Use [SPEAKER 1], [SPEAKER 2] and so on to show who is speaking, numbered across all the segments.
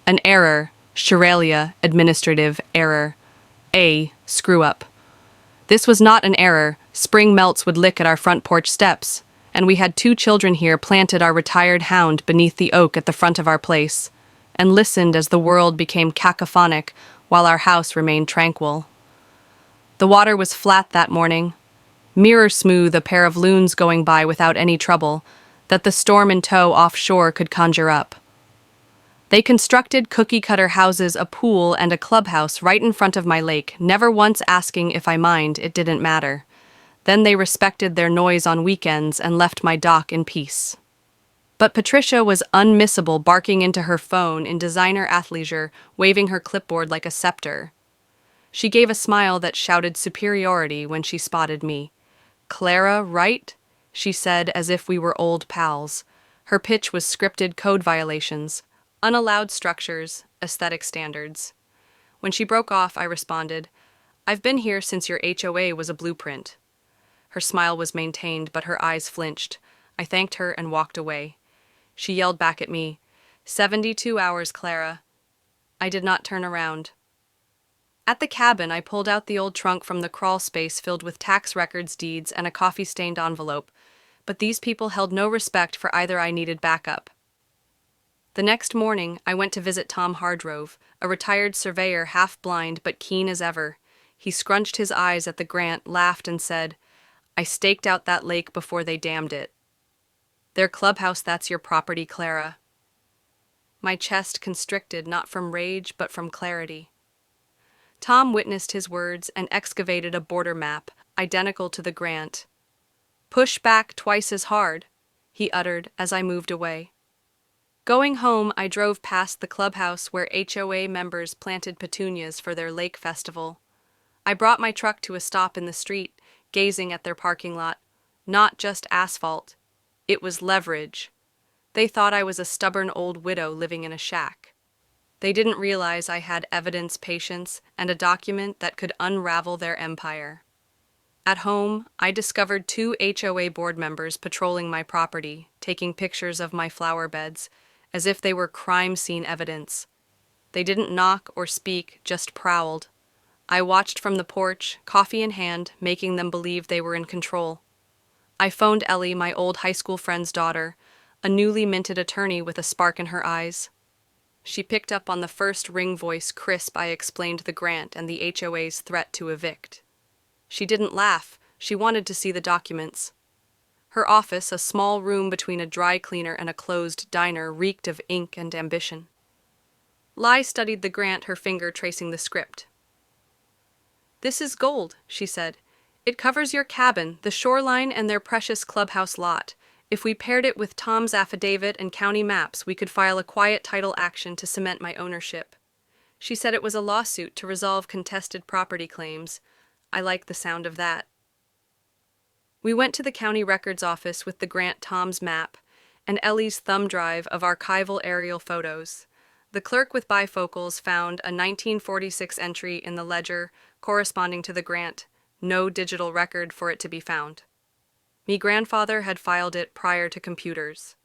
[SPEAKER 1] An error, Shiralia, administrative error. A screw up. This was not an error. Spring melts would lick at our front porch steps, and we had 2 children here planted our retired hound beneath the oak at the front of our place, and listened as the world became cacophonic while our house remained tranquil. The water was flat that morning, mirror smooth, a pair of loons going by without any trouble that the storm in tow offshore could conjure up. They constructed cookie-cutter houses, a pool, and a clubhouse right in front of my lake, never once asking if I mind. It didn't matter. Then they respected their noise on weekends and left my dock in peace. But Patricia was unmissable, barking into her phone in designer athleisure, waving her clipboard like a scepter. She gave a smile that shouted superiority when she spotted me. "Clara, right?" she said, as if we were old pals. Her pitch was scripted code violations, unallowed structures, aesthetic standards. When she broke off, I responded, "I've been here since your HOA was a blueprint." Her smile was maintained, but her eyes flinched. I thanked her and walked away. She yelled back at me, 72 hours, Clara." I did not turn around. At the cabin, I pulled out the old trunk from the crawl space filled with tax records, deeds, and a coffee-stained envelope, but these people held no respect for either. I needed backup. The next morning, I went to visit Tom Hardrove, a retired surveyor, half-blind but keen as ever. He scrunched his eyes at the grant, laughed, and said, "I staked out that lake before they dammed it. Their clubhouse, that's your property, Clara." My chest constricted, not from rage, but from clarity. Tom witnessed his words and excavated a border map, identical to the grant. "Push back twice as hard," he uttered as I moved away. Going home, I drove past the clubhouse where HOA members planted petunias for their lake festival. I brought my truck to a stop in the street, gazing at their parking lot. Not just asphalt. It was leverage. They thought I was a stubborn old widow living in a shack. They didn't realize I had evidence, patience, and a document that could unravel their empire. At home, I discovered 2 HOA board members patrolling my property, taking pictures of my flower beds, as if they were crime scene evidence. They didn't knock or speak, just prowled. I watched from the porch, coffee in hand, making them believe they were in control. I phoned Ellie, my old high school friend's daughter, a newly minted attorney with a spark in her eyes. She picked up on the first ring voice, crisp. I explained the grant and the HOA's threat to evict. She didn't laugh. She wanted to see the documents. Her office, a small room between a dry cleaner and a closed diner, reeked of ink and ambition. Lai studied the grant, her finger tracing the script. "This is gold," she said. "It covers your cabin, the shoreline, and their precious clubhouse lot. If we paired it with Tom's affidavit and county maps, we could file a quiet title action to cement my ownership." She said it was a lawsuit to resolve contested property claims. I liked the sound of that. We went to the county records office with the grant, Tom's map, and Ellie's thumb drive of archival aerial photos. The clerk with bifocals found a 1946 entry in the ledger corresponding to the grant, no digital record for it to be found. Me grandfather had filed it prior to computers.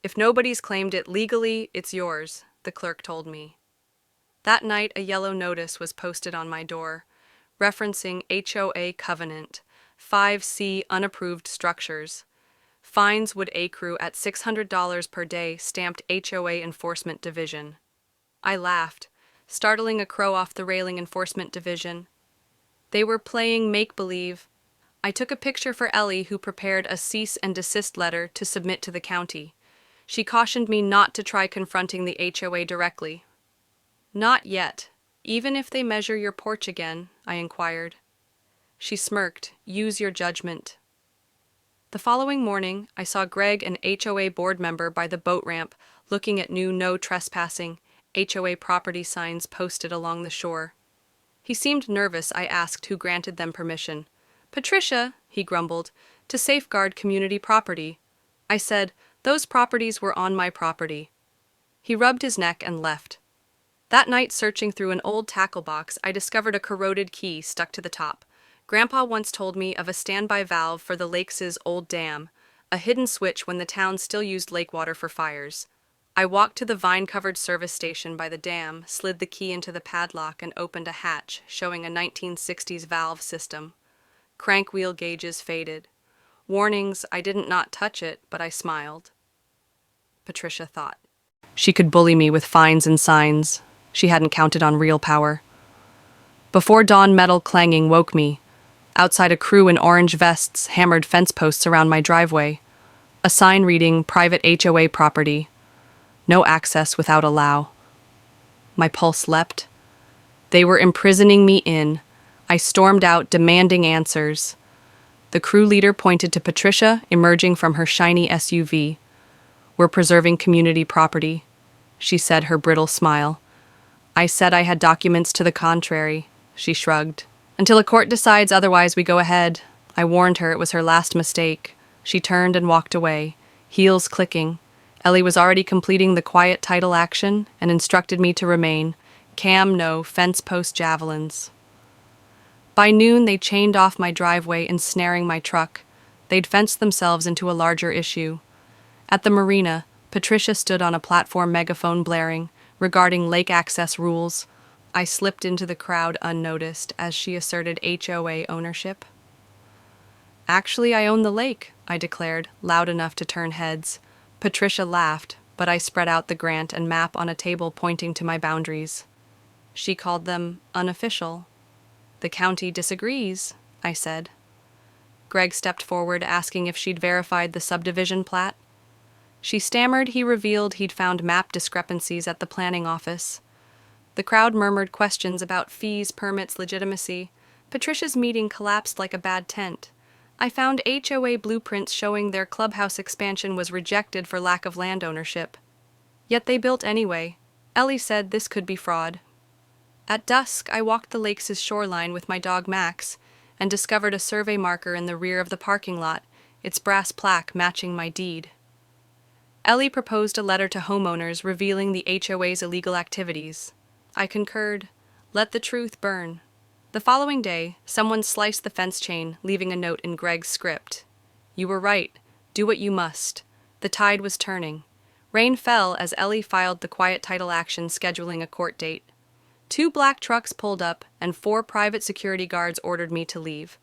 [SPEAKER 1] "If nobody's claimed it legally, it's yours," the clerk told me. That night, a yellow notice was posted on my door, referencing HOA covenant, 5C unapproved structures. Fines would accrue at $600 per day, stamped HOA Enforcement Division. I laughed, startling a crow off the railing. Enforcement Division. They were playing make-believe. I took a picture for Ellie, who prepared a cease and desist letter to submit to the county. She cautioned me not to try confronting the HOA directly. "Not yet. Even if they measure your porch again," I inquired. She smirked. "Use your judgment." The following morning, I saw Greg, an HOA board member, by the boat ramp, looking at new "no trespassing" HOA property signs posted along the shore. He seemed nervous. I asked who granted them permission. "Patricia," he grumbled, "to safeguard community property." I said, "Those properties were on my property." He rubbed his neck and left. That night, searching through an old tackle box, I discovered a corroded key stuck to the top. Grandpa once told me of a standby valve for the lake's old dam, a hidden switch when the town still used lake water for fires. I walked to the vine-covered service station by the dam, slid the key into the padlock, and opened a hatch, showing a 1960s valve system. Crank wheel gauges faded. Warnings, I didn't not touch it, but I smiled. Patricia thought. She could bully me with fines and signs. She hadn't counted on real power. Before dawn, metal clanging woke me. Outside, a crew in orange vests hammered fence posts around my driveway. A sign reading, "Private HOA property. No access without allow." My pulse leapt. They were imprisoning me in. I stormed out, demanding answers. The crew leader pointed to Patricia, emerging from her shiny SUV. "We're preserving community property," she said, her brittle smile. I said I had documents to the contrary. She shrugged. "Until a court decides otherwise, we go ahead." I warned her it was her last mistake. She turned and walked away, heels clicking. Ellie was already completing the quiet title action and instructed me to remain. Cam, no, fence post javelins. By noon, they chained off my driveway, ensnaring my truck. They'd fenced themselves into a larger issue. At the marina, Patricia stood on a platform, megaphone blaring, regarding lake access rules. I slipped into the crowd unnoticed as she asserted HOA ownership. "Actually, I own the lake," I declared, loud enough to turn heads. Patricia laughed, but I spread out the grant and map on a table pointing to my boundaries. She called them unofficial. "The county disagrees," I said. Greg stepped forward, asking if she'd verified the subdivision plat. She stammered. He revealed he'd found map discrepancies at the planning office. The crowd murmured questions about fees, permits, legitimacy. Patricia's meeting collapsed like a bad tent. I found HOA blueprints showing their clubhouse expansion was rejected for lack of land ownership. Yet they built anyway. Ellie said this could be fraud. At dusk, I walked the lake's shoreline with my dog Max and discovered a survey marker in the rear of the parking lot, its brass plaque matching my deed. Ellie proposed a letter to homeowners revealing the HOA's illegal activities. I concurred. Let the truth burn. The following day, someone sliced the fence chain, leaving a note in Greg's script. "You were right. Do what you must." The tide was turning. Rain fell as Ellie filed the quiet title action, scheduling a court date. 2 black trucks pulled up, and 4 private security guards ordered me to leave.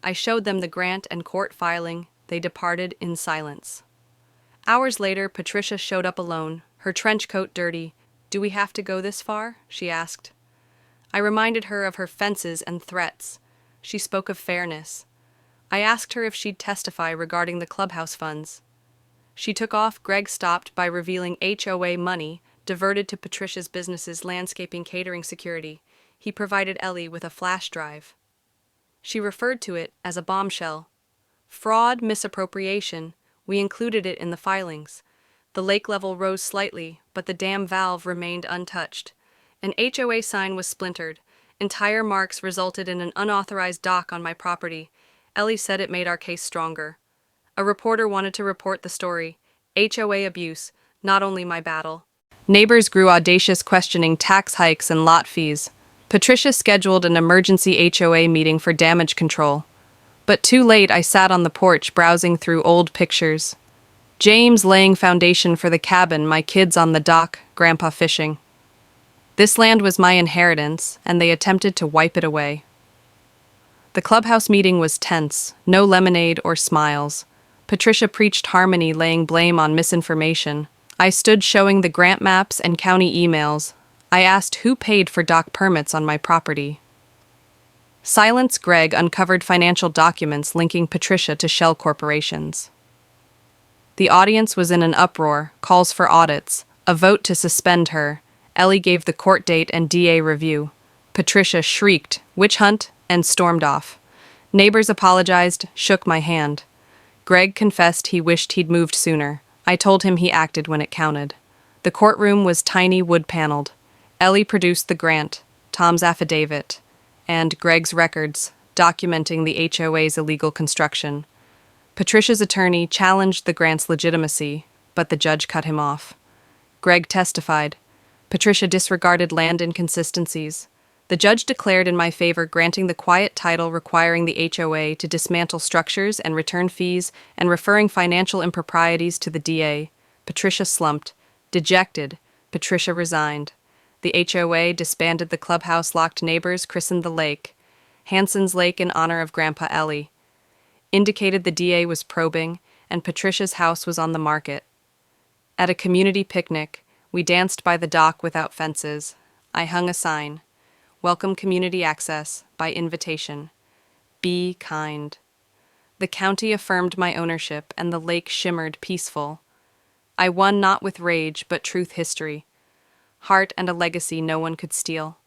[SPEAKER 1] I showed them the grant and court filing. They departed in silence. Hours later, Patricia showed up alone, her trench coat dirty. "Do we have to go this far?" she asked. I reminded her of her fences and threats. She spoke of fairness. I asked her if she'd testify regarding the clubhouse funds. She took off. Greg stopped by revealing HOA money diverted to Patricia's business's landscaping catering security. He provided Ellie with a flash drive. She referred to it as a bombshell. Fraud, misappropriation. We included it in the filings. The lake level rose slightly, but the dam valve remained untouched. An HOA sign was splintered. Entire marks resulted in an unauthorized dock on my property. Ellie said it made our case stronger. A reporter wanted to report the story. HOA abuse, not only my battle. Neighbors grew audacious, questioning tax hikes and lot fees. Patricia scheduled an emergency HOA meeting for damage control. But too late, I sat on the porch browsing through old pictures. James laying foundation for the cabin, my kids on the dock, Grandpa fishing. This land was my inheritance, and they attempted to wipe it away. The clubhouse meeting was tense, no lemonade or smiles. Patricia preached harmony, laying blame on misinformation. I stood showing the grant maps and county emails. I asked who paid for dock permits on my property. Silence. Greg uncovered financial documents linking Patricia to shell corporations. The audience was in an uproar, calls for audits, a vote to suspend her. Ellie gave the court date and DA review. Patricia shrieked, "Witch hunt," and stormed off. Neighbors apologized, shook my hand. Greg confessed he wished he'd moved sooner. I told him he acted when it counted. The courtroom was tiny, wood-paneled. Ellie produced the grant, Tom's affidavit, and Greg's records, documenting the HOA's illegal construction. Patricia's attorney challenged the grant's legitimacy, but the judge cut him off. Greg testified. Patricia disregarded land inconsistencies. The judge declared in my favor, granting the quiet title requiring the HOA to dismantle structures and return fees and referring financial improprieties to the DA. Patricia slumped. Dejected, Patricia resigned. The HOA disbanded the clubhouse, locked neighbors, christened the lake Hanson's Lake in honor of Grandpa Ellie. Indicated the DA was probing, and Patricia's house was on the market. At a community picnic, we danced by the dock without fences. I hung a sign, "Welcome community access, by invitation. Be kind." The county affirmed my ownership, and the lake shimmered peaceful. I won not with rage, but truth history. Heart and a legacy no one could steal.